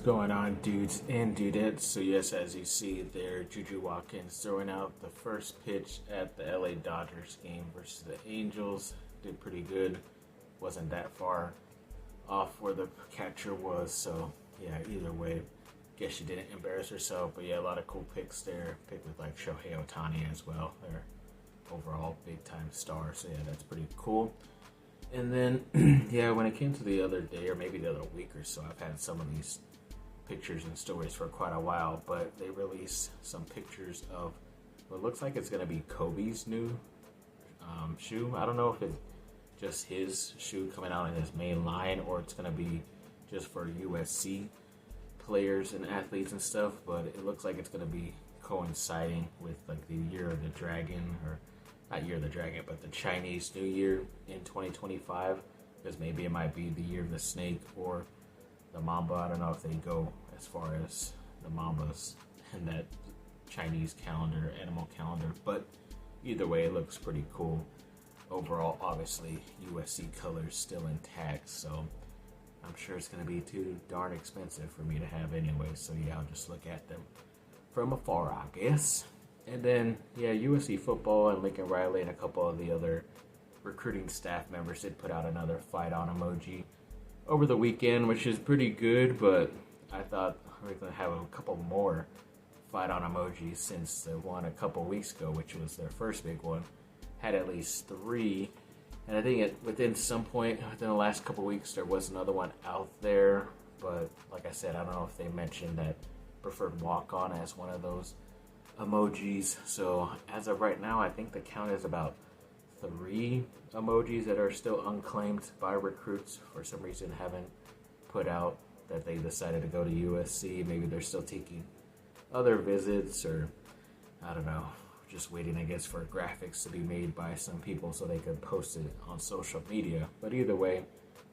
going on, dudes and dudettes? So yes, as you see there, Juju Watkins throwing out the first pitch at the LA Dodgers game versus the Angels. Did pretty good. Wasn't that far off where the catcher was. So yeah, either way, guess she didn't embarrass herself. But yeah, a lot of cool picks there. Pick with like Shohei Ohtani as well. They're overall big time star. So yeah, that's pretty cool. And then, yeah, when it came to the other day, or maybe the other week or so, I've had some of these pictures and stories for quite a while, but they released some pictures of what looks like it's going to be Kobe's new shoe. I don't know if it's just his shoe coming out in his main line, or it's going to be just for USC players and athletes and stuff, but it looks like it's going to be coinciding with like the Year of the Dragon, or not Year of the Dragon, but the Chinese New Year in 2025, because maybe it might be the Year of the Snake or the Mamba. I don't know if they go as far as the Mambas in that Chinese calendar, animal calendar, but either way, it looks pretty cool. Overall, obviously, USC colors still intact, so I'm sure it's going to be too darn expensive for me to have anyway, so yeah, I'll just look at them from afar, I guess. And then, yeah, USC football and Lincoln Riley and a couple of the other recruiting staff members did put out another fight on emoji over the weekend, which is pretty good, but I thought we were going to have a couple more fight on emojis since the one a couple weeks ago, which was their first big one, had at least 3. And I think within some point, within the last couple weeks, there was another one out there, but like I said, I don't know if they mentioned that preferred walk-on as one of those emojis. So as of right now, I think the count is about 3 emojis that are still unclaimed by recruits. For some reason haven't put out that they decided to go to USC. Maybe they're still taking other visits, or I don't know, just waiting I guess for graphics to be made by some people so they could post it on social media. But either way,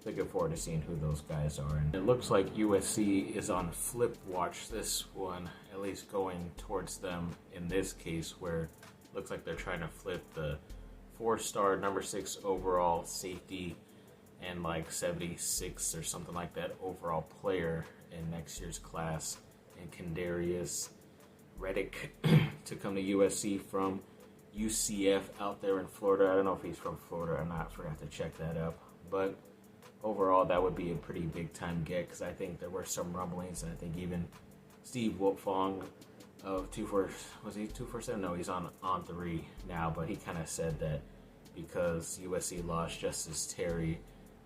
looking forward to seeing who those guys are. And it looks like USC is on flip watch this one, at least going towards them in this case, where it looks like they're trying to flip the 4-star number 6 overall safety and like 76 or something like that overall player in next year's class, and Kendarius Reddick to come to USC from UCF out there in Florida. I don't know if he's from Florida or not, forgot to check that up, but overall that would be a pretty big time get, because I think there were some rumblings, and I think even Steve Wiltfong of 247? No, he's on 3 now, but he kind of said that because USC lost Justice Terry,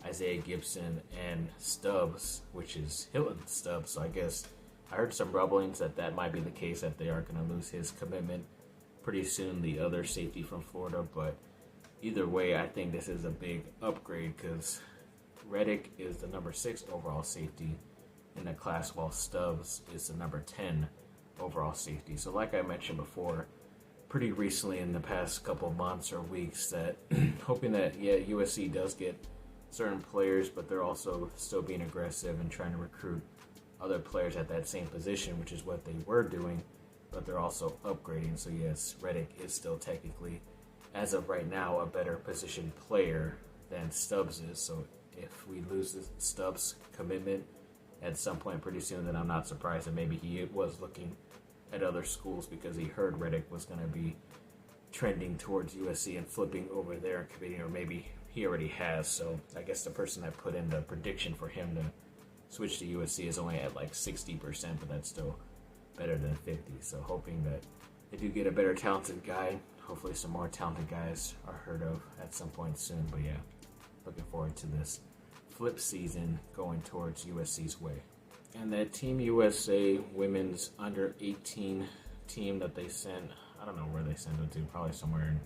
Isaiah Gibson, and Stubbs, which is Hilton Stubbs, so I guess I heard some rumblings that might be the case, that they are going to lose his commitment pretty soon, the other safety from Florida. But either way, I think this is a big upgrade, because Reddick is the number 6 overall safety in the class, while Stubbs is the number 10 overall safety. So like I mentioned before, pretty recently in the past couple of months or weeks, that hoping that, yeah, USC does get certain players, but they're also still being aggressive and trying to recruit other players at that same position, which is what they were doing, but they're also upgrading. So yes, Reddick is still technically, as of right now, a better position player than Stubbs is. So if we lose the Stubbs commitment at some point pretty soon, then I'm not surprised that maybe he was looking at other schools, because he heard Reddick was going to be trending towards USC and flipping over there and committing, or maybe he already has. So I guess the person that put in the prediction for him to switch to USC is only at like 60%, but that's still better than 50. So hoping that they do get a better talented guy. Hopefully some more talented guys are heard of at some point soon. But yeah, looking forward to this flip season going towards USC's way. And that Team USA women's under 18 team that they sent, I don't know where they sent it to, probably somewhere in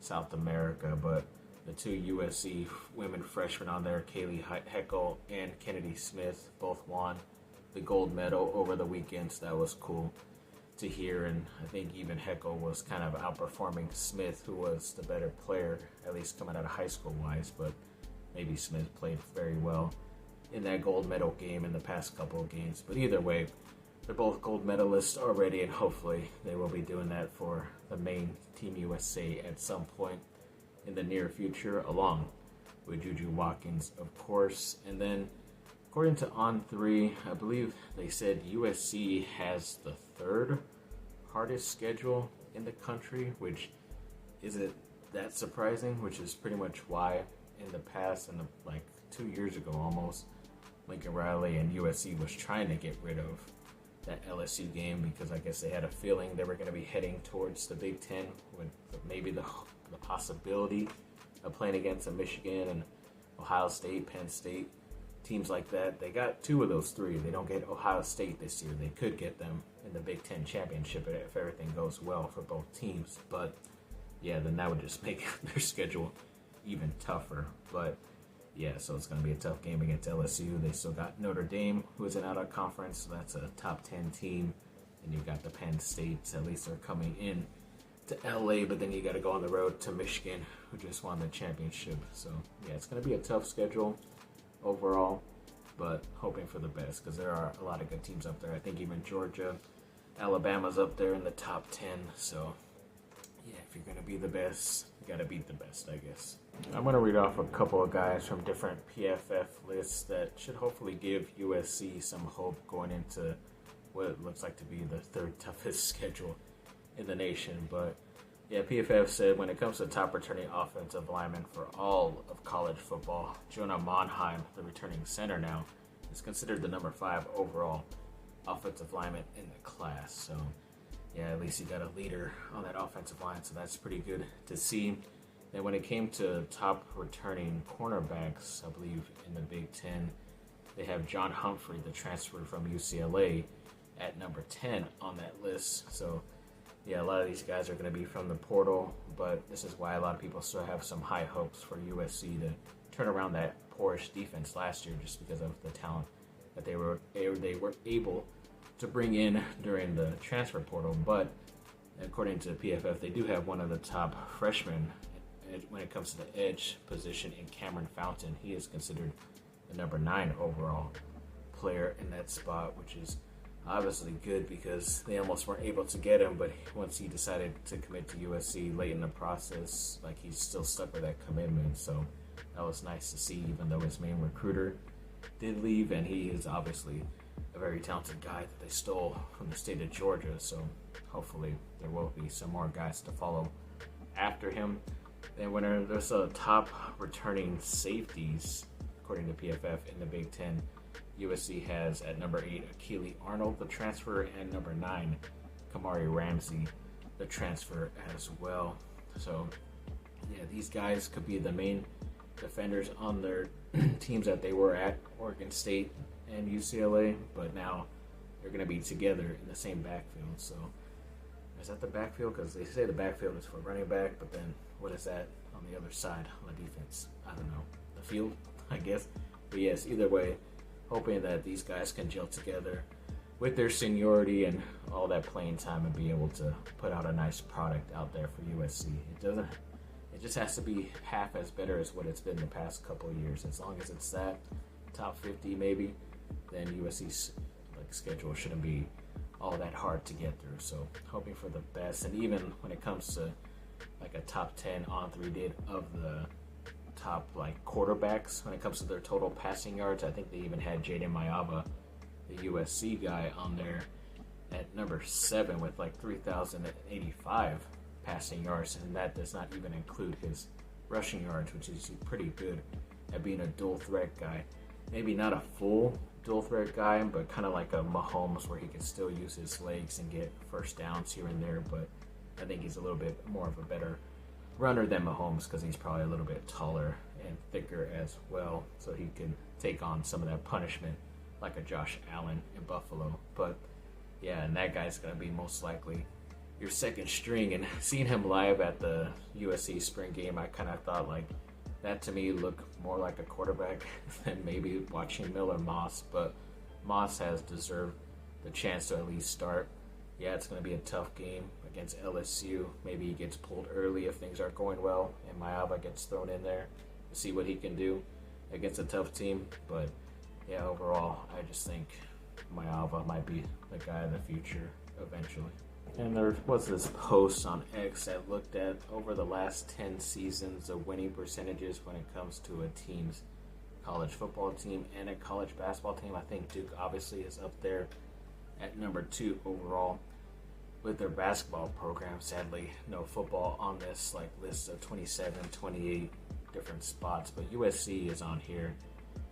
South America, but the 2 USC women freshmen on there, Kaylee Heckel and Kennedy Smith, both won the gold medal over the weekend, so that was cool to hear. And I think even Heckel was kind of outperforming Smith, who was the better player, at least coming out of high school wise, but maybe Smith played very well in that gold medal game in the past couple of games. But either way, they're both gold medalists already, and hopefully they will be doing that for the main Team USA at some point in the near future, along with Juju Watkins, of course. And then, of according to On3, I believe they said USC has the third hardest schedule in the country, which isn't that surprising, which is pretty much why in the past, like 2 years ago almost, Lincoln Riley and USC was trying to get rid of that LSU game because I guess they had a feeling they were going to be heading towards the Big Ten with maybe the possibility of playing against a Michigan and Ohio State, Penn State, teams like that. They got 2 of those 3. They don't get Ohio State this year. They could get them in the Big Ten championship if everything goes well for both teams. But yeah, then that would just make their schedule even tougher. But yeah, so it's going to be a tough game against LSU. They still got Notre Dame, who is an out-of-conference, so that's a top 10 team. And you've got the Penn States, at least they're coming in to LA, but then you got to go on the road to Michigan, who just won the championship. So yeah, it's going to be a tough schedule overall, but hoping for the best because there are a lot of good teams up there. I think even Georgia, Alabama's up there in the top 10. So yeah, if you're going to be the best, you got to beat the best, I guess. I'm going to read off a couple of guys from different PFF lists that should hopefully give USC some hope going into what it looks like to be the third toughest schedule in the nation. But yeah, PFF said when it comes to top returning offensive linemen for all of college football, Jonah Monheim, the returning center now, is considered the number 5 overall offensive lineman in the class. So yeah, at least you got a leader on that offensive line, so that's pretty good to see. And when it came to top returning cornerbacks, I believe in the Big Ten, they have John Humphrey, the transfer from UCLA, at number 10 on that list. So yeah, a lot of these guys are going to be from the portal, but this is why a lot of people still have some high hopes for USC to turn around that poorish defense last year just because of the talent that they were able to bring in during the transfer portal. But according to PFF, they do have one of the top freshmen when it comes to the edge position in Cameron Fountain. He is considered the number 9 overall player in that spot, which is obviously good because they almost weren't able to get him, but once he decided to commit to USC late in the process, like he's still stuck with that commitment. So that was nice to see, even though his main recruiter did leave, and he is obviously a very talented guy that they stole from the state of Georgia. So hopefully there will be some more guys to follow after him. And when there's a top returning safeties, according to PFF in the Big Ten, USC has at number 8 Akili Arnold, the transfer, and number 9 Kamari Ramsey, the transfer as well. So yeah, these guys could be the main defenders on their teams that they were at, Oregon State and UCLA, but now they're going to be together in the same backfield. So is that the backfield? Because they say the backfield is for running back, but then what is that on the other side on the defense? I don't know. The field, I guess. But yes, either way, hoping that these guys can gel together with their seniority and all that playing time and be able to put out a nice product out there for USC. It just has to be half as better as what it's been the past couple of years. As long as it's that top 50 maybe, then USC's schedule shouldn't be all that hard to get through. So hoping for the best. And even when it comes to a top 10 On3 did of the top quarterbacks when it comes to their total passing yards, I think they even had Jaden Mayava, the USC guy, on there at number 7 with 3,085 passing yards, and that does not even include his rushing yards, which is pretty good at being a dual threat guy. Maybe not a full dual threat guy, but kind of like a Mahomes where he can still use his legs and get first downs here and there, but I think he's a little bit more of a better runner than Mahomes because he's probably a little bit taller and thicker as well, so he can take on some of that punishment like a Josh Allen in Buffalo. But yeah, and that guy's going to be most likely your second string, and seeing him live at the USC spring game, I kind of thought that to me looked more like a quarterback than maybe watching Miller Moss, but Moss has deserved the chance to at least start. Yeah, it's going to be a tough game against LSU. Maybe he gets pulled early if things aren't going well, and Mayava gets thrown in there to see what he can do against a tough team. But yeah, overall, I just think Mayava might be the guy of the future eventually. And there was this post on X that looked at over the last 10 seasons the winning percentages when it comes to a team's college football team and a college basketball team. I think Duke obviously is up there at number 2 overall with their basketball program. Sadly, no football on this list of 27, 28 different spots, but USC is on here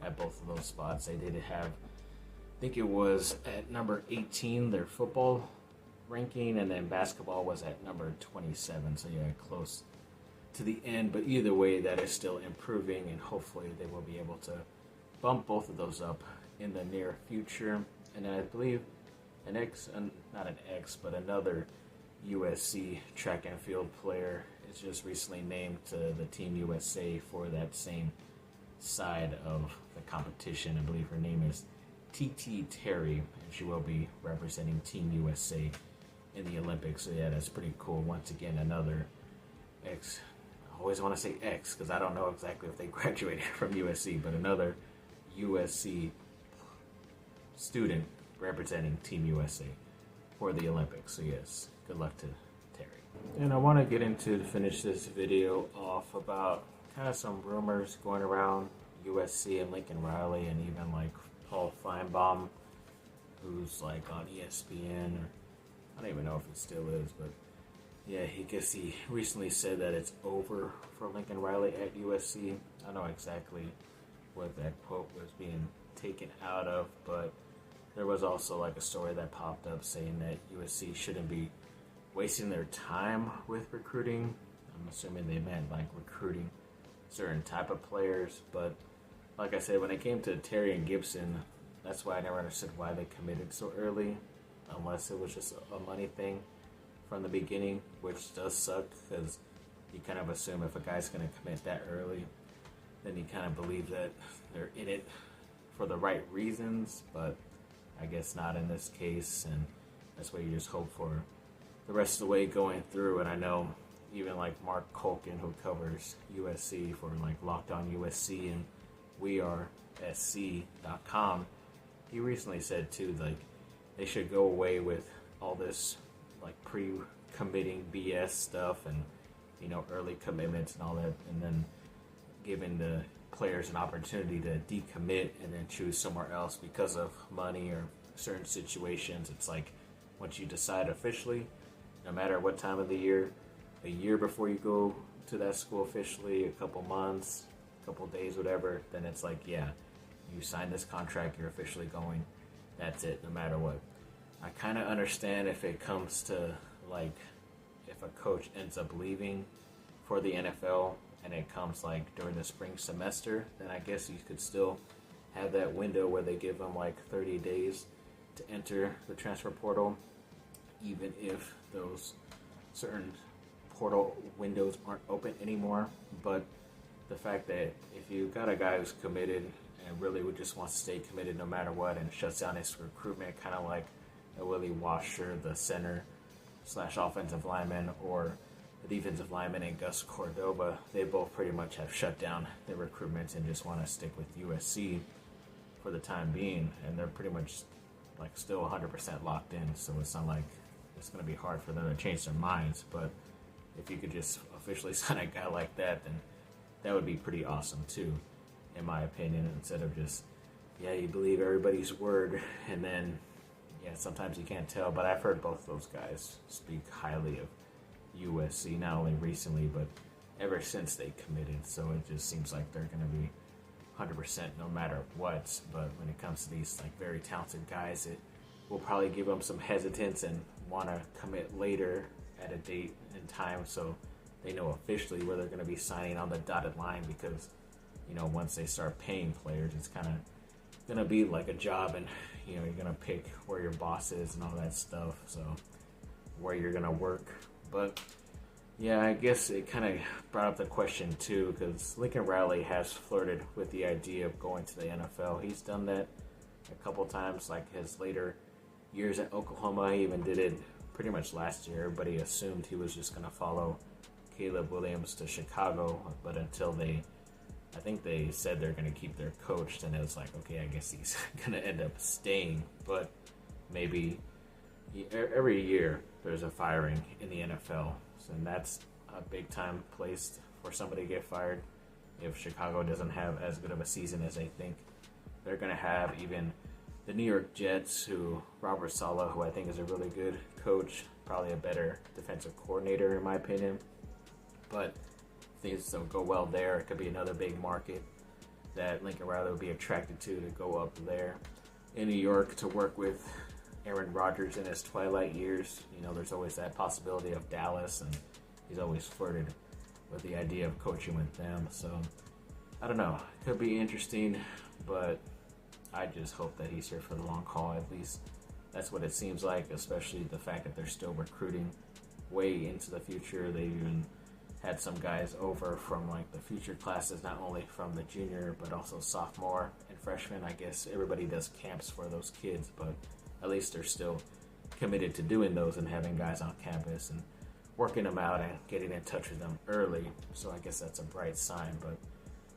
at both of those spots. They did have, I think it was at number 18, their football ranking, and then basketball was at number 27, so yeah, close to the end. But either way, that is still improving, and hopefully they will be able to bump both of those up in the near future. And I believe another USC track and field player is just recently named to the Team USA for that same side of the competition. I believe her name is TT Terry, and she will be representing Team USA in the Olympics. So yeah, that's pretty cool. Once again, another ex. I always want to say ex because I don't know exactly if they graduated from USC, but another USC student representing Team USA for the Olympics. So yes, good luck to Terry. And I want to get into, to finish this video off, about kind of some rumors going around USC and Lincoln Riley, and even like Paul Feinbaum, who's like on ESPN, or I don't even know if it still is, but yeah, he recently said that it's over for Lincoln Riley at USC. I don't know exactly what that quote was being taken out of, but there was also like a story that popped up saying that USC shouldn't be wasting their time with recruiting. I'm assuming they meant like recruiting certain type of players, but like I said, when it came to Terry and Gibson, that's why I never understood why they committed so early, unless it was just a money thing from the beginning, which does suck because you kind of assume if a guy's going to commit that early, then you kind of believe that they're in it for the right reasons, but I guess not in this case, and that's why you just hope for the rest of the way going through. And I know even like Mark Culkin, who covers USC for like Locked On USC and WeAreSC.com, he recently said too, like they should go away with all this like pre-committing BS stuff and, you know, early commitments and all that, and then giving the players an opportunity to decommit and then choose somewhere else because of money or certain situations. It's like once you decide officially, no matter what time of the year, a year before you go to that school officially, a couple months, a couple days, whatever, then it's like, yeah, you signed this contract, you're officially going, that's it, no matter what. I kind of understand if it comes to like if a coach ends up leaving for the NFL and it comes like during the spring semester, then I guess you could still have that window where they give them like 30 days to enter the transfer portal, even if those certain portal windows aren't open anymore. But the fact that if you got a guy who's committed and really would just wants to stay committed no matter what and shuts down his recruitment, kind of like a Willie Washer, the center / offensive lineman, or the defensive lineman and Gus Cordova, they both pretty much have shut down their recruitments and just want to stick with USC for the time being, and they're pretty much like still 100% locked in, so it's not like it's going to be hard for them to change their minds. But if you could just officially sign a guy like that, then that would be pretty awesome too, in my opinion, instead of just, yeah, you believe everybody's word, and then, yeah, sometimes you can't tell. But I've heard both those guys speak highly of USC, not only recently, but ever since they committed. So it just seems like they're going to be 100% no matter what. But when it comes to these like very talented guys, it will probably give them some hesitance and want to commit later at a date and time, so they know officially where they're going to be signing on the dotted line. Because, you know, once they start paying players, it's kind of going to be like a job, and, you know, you're going to pick where your boss is and all that stuff, so where you're going to work. But yeah, I guess it kind of brought up the question too, because Lincoln Riley has flirted with the idea of going to the NFL. He's done that a couple times, like his later years at Oklahoma. He even did it pretty much last year. Everybody assumed he was just going to follow Caleb Williams to Chicago, but until I think they said they're going to keep their coach, and it was like, okay, I guess he's going to end up staying. But maybe every year there's a firing in the NFL, and that's a big time place for somebody to get fired. if Chicago doesn't have as good of a season as they think they're going to have. Even the New York Jets, who Robert Saleh, who I think is a really good coach, probably a better defensive coordinator in my opinion. But if things don't go well there, it could be another big market that Lincoln Riley would be attracted to go up there. In New York, to work with Aaron Rodgers in his twilight years, there's always that possibility of Dallas, and he's always flirted with the idea of coaching with them. So I don't know, it could be interesting, but I just hope that he's here for the long haul. At least that's what it seems like, especially the fact that they're still recruiting way into the future. They even had some guys over from like the future classes, not only from the junior but also sophomore and freshman. I guess everybody does camps for those kids, but at least they're still committed to doing those and having guys on campus and working them out and getting in touch with them early. So I guess that's a bright sign. But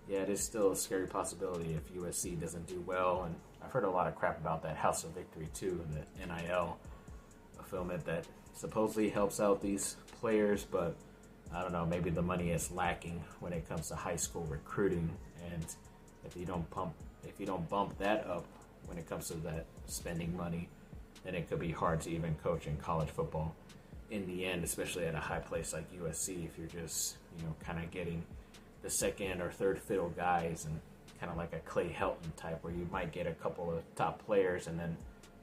yeah, it is still a scary possibility if USC doesn't do well. And I've heard a lot of crap about that House of Victory too, the NIL fulfillment that supposedly helps out these players, but I don't know, maybe the money is lacking when it comes to high school recruiting, and if you don't bump that up when it comes to that spending money, then it could be hard to even coach in college football in the end, especially at a high place like USC, if you're just, kind of getting the second or third fiddle guys and kind of like a Clay Helton type where you might get a couple of top players and then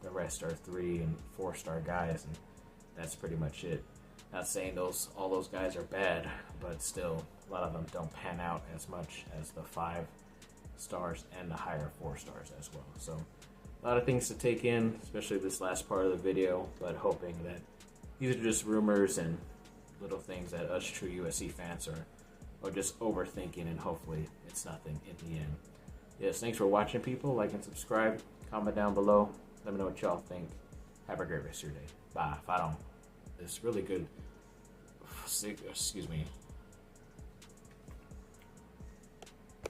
the rest are 3- and 4-star guys, and that's pretty much it. Not saying all those guys are bad, but still, a lot of them don't pan out as much as the 5 stars and the higher 4 stars as well. So a lot of things to take in, especially this last part of the video, but hoping that these are just rumors and little things that us true USC fans are just overthinking, and hopefully it's nothing in the end. Yes, thanks for watching, people. Like and subscribe. Comment down below. Let me know what y'all think. Have a great rest of your day. Bye. If I don't, it's really good. Excuse me.